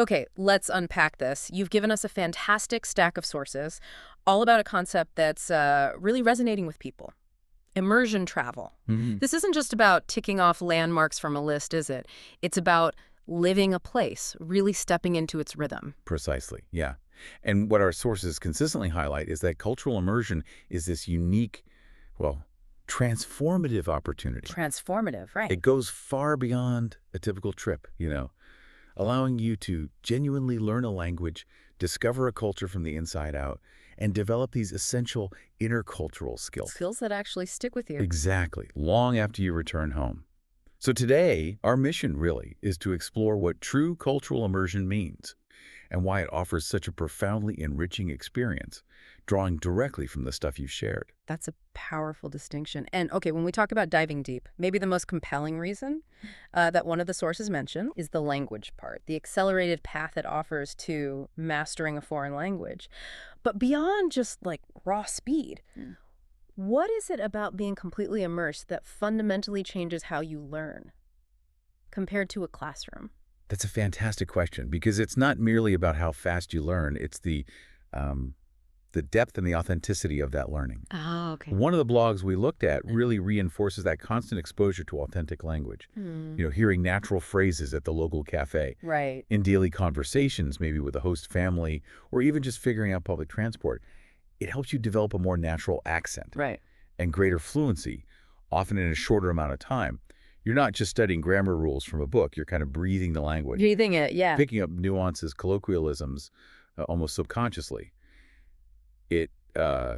Okay, let's unpack this. You've given us a fantastic stack of sources, all about a concept that's really resonating with people. Immersion travel. Mhm. This isn't just about ticking off landmarks from a list, is it? It's about living a place, really stepping into its rhythm. Precisely, yeah. And what our sources consistently highlight is that cultural immersion is this unique, well, transformative opportunity. Transformative, right? It goes far beyond a typical trip, allowing you to genuinely learn a language, discover a culture from the inside out, and develop these essential intercultural skills. Skills that actually stick with you. Exactly, long after you return home. So today, our mission really is to explore what true cultural immersion means and why it offers such a profoundly enriching experience, drawing directly from the stuff you've shared. That's a powerful distinction. And okay, when we talk about diving deep, maybe the most compelling reason that one of the sources mention is the language part, the accelerated path it offers to mastering a foreign language. But beyond just like raw speed, what is it about being completely immersed that fundamentally changes how you learn compared to a classroom? That's a fantastic question because it's not merely about how fast you learn, it's the depth and the authenticity of that learning. Oh, okay. One of the blogs we looked at really reinforces that constant exposure to authentic language. Hearing natural phrases at the local cafe, Right. in daily conversations, maybe with a host family, or even just figuring out public transport. It helps you develop a more natural accent Right. and greater fluency, often in a shorter amount of time. You're not just studying grammar rules from a book, you're kind of breathing the language, Breathing it, yeah. picking up nuances, colloquialisms, almost subconsciously. It, uh,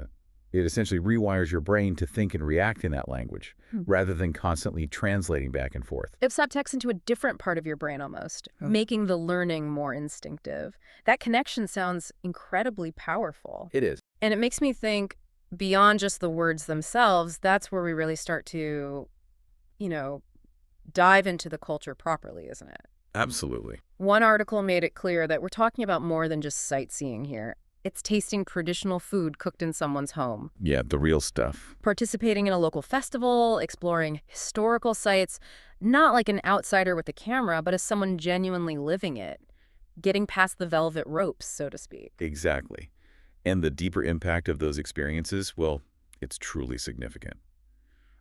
it essentially rewires your brain to think and react in that language, rather than constantly translating back and forth. It subtext into a different part of your brain almost, Oh. making the learning more instinctive. That connection sounds incredibly powerful. It is. And it makes me think beyond just the words themselves, that's where we really start to, you know, dive into the culture properly, isn't it? Absolutely. One article made it clear that we're talking about more than just sightseeing here. It's tasting traditional food cooked in someone's home, Yeah, the real stuff. participating in a local festival, exploring historical sites, not like an outsider with a camera, but as someone genuinely living it, getting past the velvet ropes, so to speak. Exactly. And the deeper impact of those experiences, well, it's truly significant.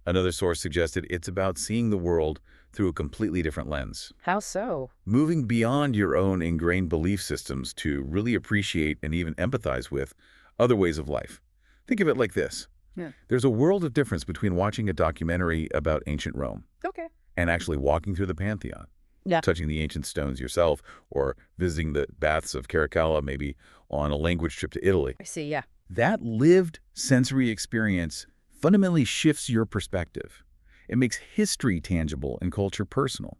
Another source suggested it's about seeing the world through a completely different lens, How so? moving beyond your own ingrained belief systems to really appreciate and even empathize with other ways of life. Think of it like this. Yeah. There's a world of difference between watching a documentary about ancient Rome Okay. and actually walking through the Pantheon, Yeah. touching the ancient stones yourself, or visiting the baths of Caracalla, maybe on a language trip to Italy. I see, yeah. That lived sensory experience fundamentally shifts your perspective. It makes history tangible and culture personal.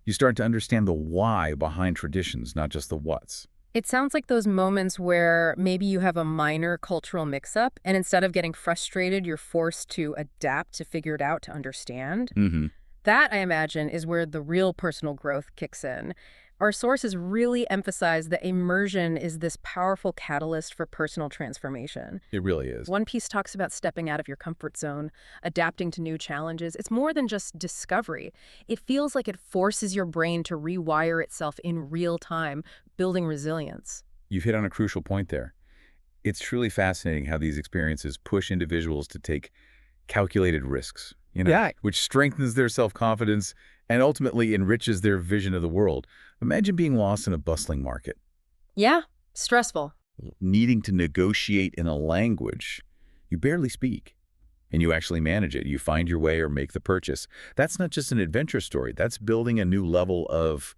You start to understand the why behind traditions, not just the what's. It sounds like those moments where maybe you have a minor cultural mix-up, and instead of getting frustrated, you're forced to adapt to figure it out to understand. Mm-hmm. That, I imagine, is where the real personal growth kicks in. Our sources really emphasize that immersion is this powerful catalyst for personal transformation. It really is. One piece talks about stepping out of your comfort zone, adapting to new challenges. It's more than just discovery. It feels like it forces your brain to rewire itself in real time, building resilience. You've hit on a crucial point there. It's truly fascinating how these experiences push individuals to take calculated risks, Yeah. which strengthens their self-confidence and ultimately enriches their vision of the world. Imagine being lost in a bustling market, Yeah, stressful. needing to negotiate in a language you barely speak, and you actually manage it. You find your way or make the purchase. That's not just an adventure story. That's building a new level of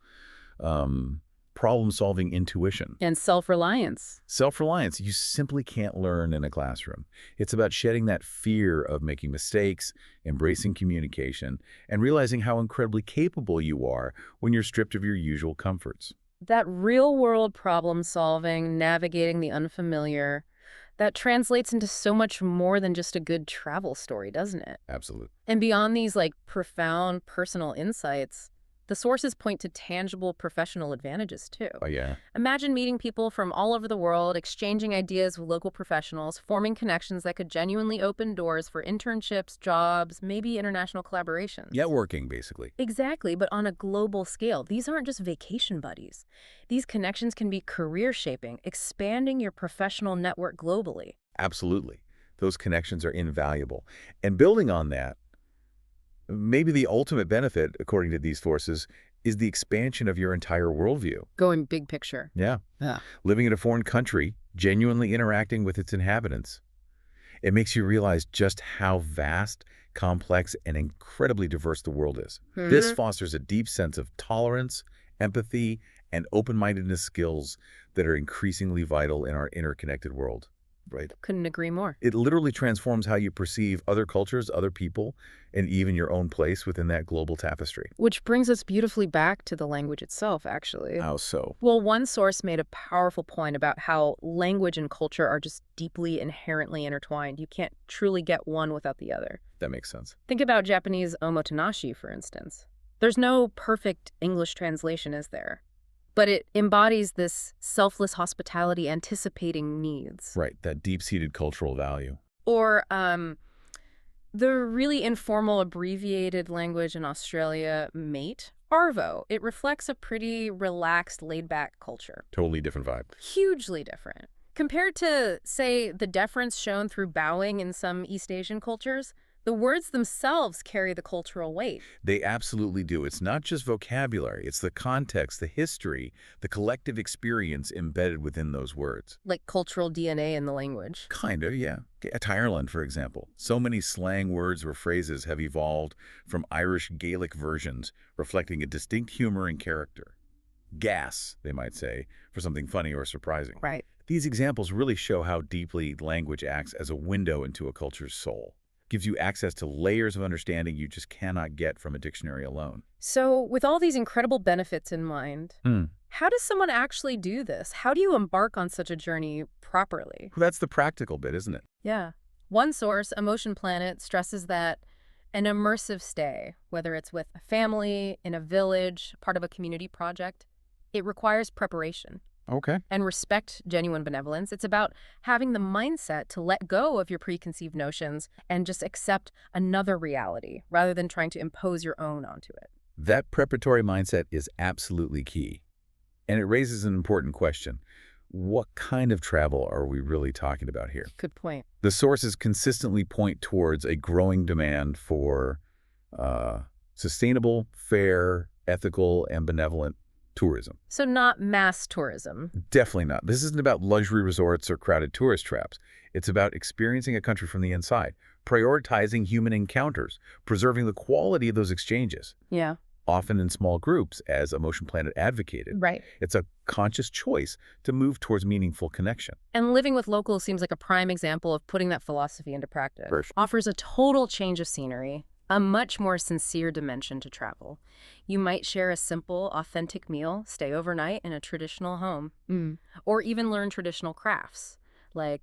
problem-solving intuition. And self-reliance. Self-reliance, you simply can't learn in a classroom. It's about shedding that fear of making mistakes, embracing communication, and realizing how incredibly capable you are when you're stripped of your usual comforts. That real-world problem-solving, navigating the unfamiliar, that translates into so much more than just a good travel story, doesn't it? Absolutely. And beyond these, like, profound personal insights, The sources point to tangible professional advantages, too. Oh, yeah. Imagine meeting people from all over the world, exchanging ideas with local professionals, forming connections that could genuinely open doors for internships, jobs, maybe international collaborations. Networking, basically. Exactly, but on a global scale. These aren't just vacation buddies. These connections can be career-shaping, expanding your professional network globally. Absolutely. Those connections are invaluable. And building on that, maybe the ultimate benefit, according to these forces, is the expansion of your entire worldview. Going big picture. Yeah. Yeah. Living in a foreign country, genuinely interacting with its inhabitants. It makes you realize just how vast, complex, and incredibly diverse the world is. This fosters a deep sense of tolerance, empathy, and open-mindedness skills that are increasingly vital in our interconnected world. Right? Couldn't agree more. It literally transforms how you perceive other cultures, other people, and even your own place within that global tapestry. Which brings us beautifully back to the language itself, actually. How so? Well, one source made a powerful point about how language and culture are just deeply inherently intertwined. You can't truly get one without the other. That makes sense. Think about Japanese omotenashi, for instance. There's no perfect English translation, is there? But it embodies this selfless hospitality anticipating needs. Right, that deep-seated cultural value. Or the really informal abbreviated language in Australia, mate, Arvo. It reflects a pretty relaxed, laid-back culture. Totally different vibe. Hugely different. Compared to, say, the deference shown through bowing in some East Asian cultures, the words themselves carry the cultural weight. They absolutely do. It's not just vocabulary. It's the context, the history, the collective experience embedded within those words. Like cultural DNA in the language. Kind of, yeah. Ireland, for example. So many slang words or phrases have evolved from Irish Gaelic versions, reflecting a distinct humor and character. Gas, they might say, for something funny or surprising. Right. These examples really show how deeply language acts as a window into a culture's soul. Gives you access to layers of understanding you just cannot get from a dictionary alone. So, with all these incredible benefits in mind, how does someone actually do this? How do you embark on such a journey properly? Well, that's the practical bit, isn't it? Yeah. One source, Emotion Planet, stresses that an immersive stay, whether it's with a family, in a village, part of a community project, it requires preparation. Okay. And respect genuine benevolence. It's about having the mindset to let go of your preconceived notions and just accept another reality rather than trying to impose your own onto it. That preparatory mindset is absolutely key. And it raises an important question. What kind of travel are we really talking about here? Good point. The sources consistently point towards a growing demand for sustainable, fair, ethical, and benevolent tourism. So not mass tourism. Definitely not. This isn't about luxury resorts or crowded tourist traps. It's about experiencing a country from the inside, prioritizing human encounters, preserving the quality of those exchanges, Yeah. often in small groups, as Emotion Planet advocated. Right. It's a conscious choice to move towards meaningful connection. And living with locals seems like a prime example of putting that philosophy into practice. For sure. Offers a total change of scenery, a much more sincere dimension to travel. You might share a simple, authentic meal, stay overnight in a traditional home, or even learn traditional crafts, like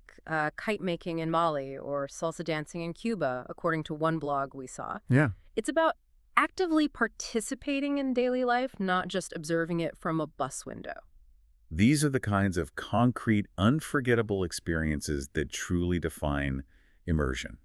kite making in Mali or salsa dancing in Cuba, according to one blog we saw. Yeah. It's about actively participating in daily life, not just observing it from a bus window. These are the kinds of concrete, unforgettable experiences that truly define immersion.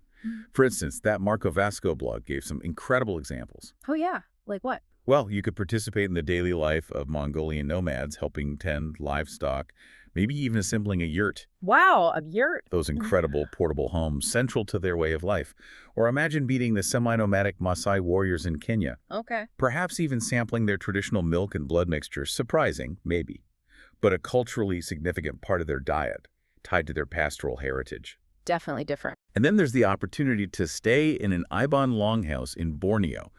For instance, that Marco Vasco blog gave some incredible examples. Oh, yeah. Like what? Well, you could participate in the daily life of Mongolian nomads, helping tend livestock, maybe even assembling a yurt. Wow, a yurt. Those incredible portable homes central to their way of life. Or imagine meeting the semi-nomadic Maasai warriors in Kenya. Okay. Perhaps even sampling their traditional milk and blood mixture. Surprising, maybe, but a culturally significant part of their diet, tied to their pastoral heritage. Definitely different. And then there's the opportunity to stay in an Iban longhouse in Borneo.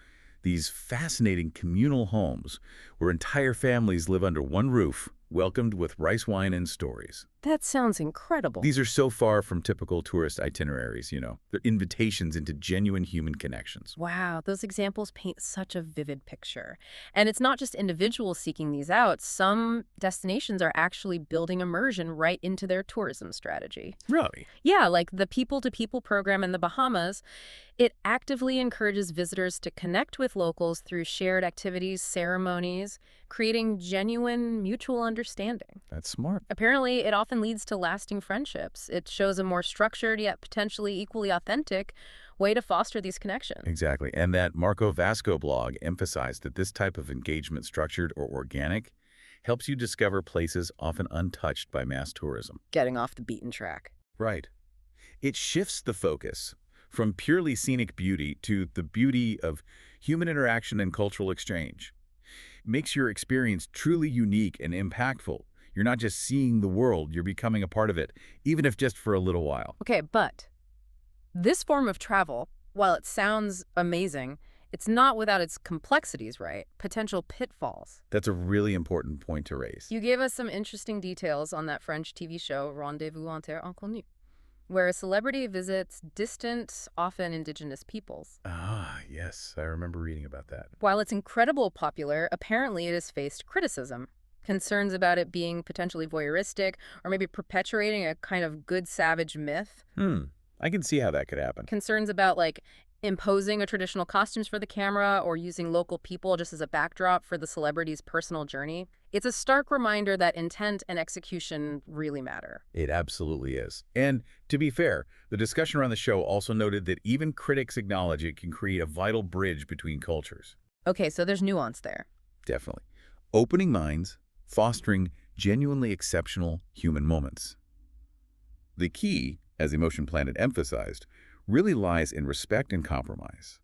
These fascinating communal homes where entire families live under one roof, welcomed with rice wine and stories. That sounds incredible. These are so far from typical tourist itineraries, you know. They're invitations into genuine human connections. Wow, those examples paint such a vivid picture. And it's not just individuals seeking these out. Some destinations are actually building immersion right into their tourism strategy. Really? Yeah, like the People to People program in the Bahamas, it actively encourages visitors to connect with locals through shared activities, ceremonies, creating genuine mutual understanding. That's smart. Apparently, it often leads to lasting friendships. It shows a more structured yet potentially equally authentic way to foster these connections. Exactly. And that Marco Vasco blog emphasized that this type of engagement, structured or organic, helps you discover places often untouched by mass tourism. Getting off the beaten track. Right. It shifts the focus from purely scenic beauty to the beauty of human interaction and cultural exchange. Makes your experience truly unique and impactful. You're not just seeing the world, you're becoming a part of it, even if just for a little while. Okay, but this form of travel, while it sounds amazing, it's not without its complexities, right? Potential pitfalls. That's a really important point to raise. You gave us some interesting details on that French TV show, Rendezvous en Terre Inconnue, where a celebrity visits distant, often indigenous peoples. Ah, yes, I remember reading about that. While it's incredibly popular, apparently it has faced criticism. Concerns about it being potentially voyeuristic or maybe perpetuating a kind of good savage myth. I can see how that could happen. Concerns about like imposing a traditional costumes for the camera or using local people just as a backdrop for the celebrity's personal journey. It's a stark reminder that intent and execution really matter. It absolutely is. And to be fair, the discussion around the show also noted that even critics acknowledge it can create a vital bridge between cultures. Okay, so there's nuance there. Definitely. Opening minds, fostering genuinely exceptional human moments. The key, as Emotion Planet emphasized, really lies in respect and compromise.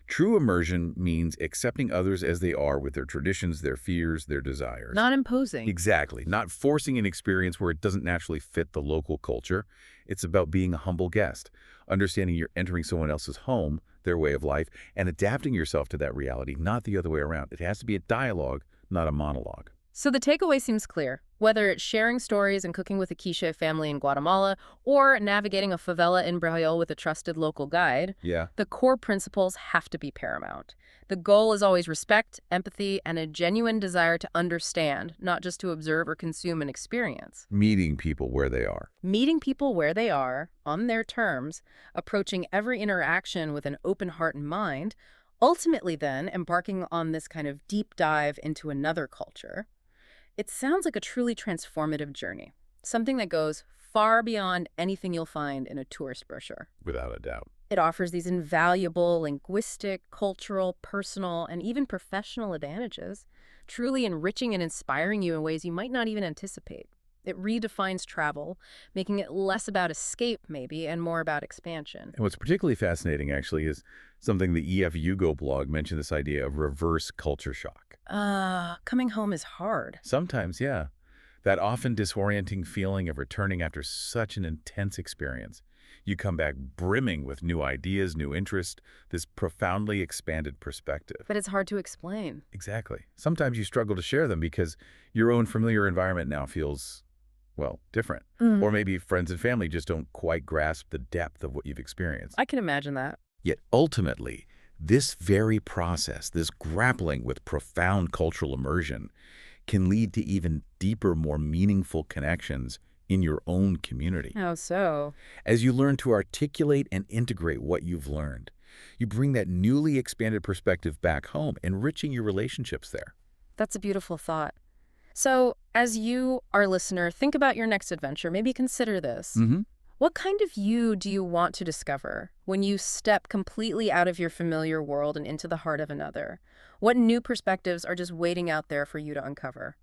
True immersion means accepting others as they are with their traditions, their fears, their desires. Not imposing. Exactly. Not forcing an experience where it doesn't naturally fit the local culture. It's about being a humble guest, understanding you're entering someone else's home, their way of life, and adapting yourself to that reality, not the other way around. It has to be a dialogue, not a monologue. So the takeaway seems clear. Whether it's sharing stories and cooking with a quiche family in Guatemala or navigating a favela in Brazil with a trusted local guide, Yeah. the core principles have to be paramount. The goal is always respect, empathy, and a genuine desire to understand, not just to observe or consume an experience. Meeting people where they are. Meeting people where they are, on their terms, approaching every interaction with an open heart and mind, ultimately then embarking on this kind of deep dive into another culture. It sounds like a truly transformative journey, something that goes far beyond anything you'll find in a tourist brochure. Without a doubt. It offers these invaluable linguistic, cultural, personal, and even professional advantages, truly enriching and inspiring you in ways you might not even anticipate. It redefines travel, making it less about escape, maybe, and more about expansion. And what's particularly fascinating, actually, is something the E.F. Hugo blog mentioned, this idea of reverse culture shock. Coming home is hard. Sometimes, yeah. That often disorienting feeling of returning after such an intense experience. You come back brimming with new ideas, new interests, this profoundly expanded perspective. But it's hard to explain. Exactly. Sometimes you struggle to share them because your own familiar environment now feels, well, different. Or maybe friends and family just don't quite grasp the depth of what you've experienced. I can imagine that. Yet ultimately, this very process, this grappling with profound cultural immersion, can lead to even deeper, more meaningful connections in your own community. How so? As you learn to articulate and integrate what you've learned, you bring that newly expanded perspective back home, enriching your relationships there. That's a beautiful thought. So, as you, our listener, think about your next adventure, maybe consider this. What kind of you do you want to discover when you step completely out of your familiar world and into the heart of another? What new perspectives are just waiting out there for you to uncover?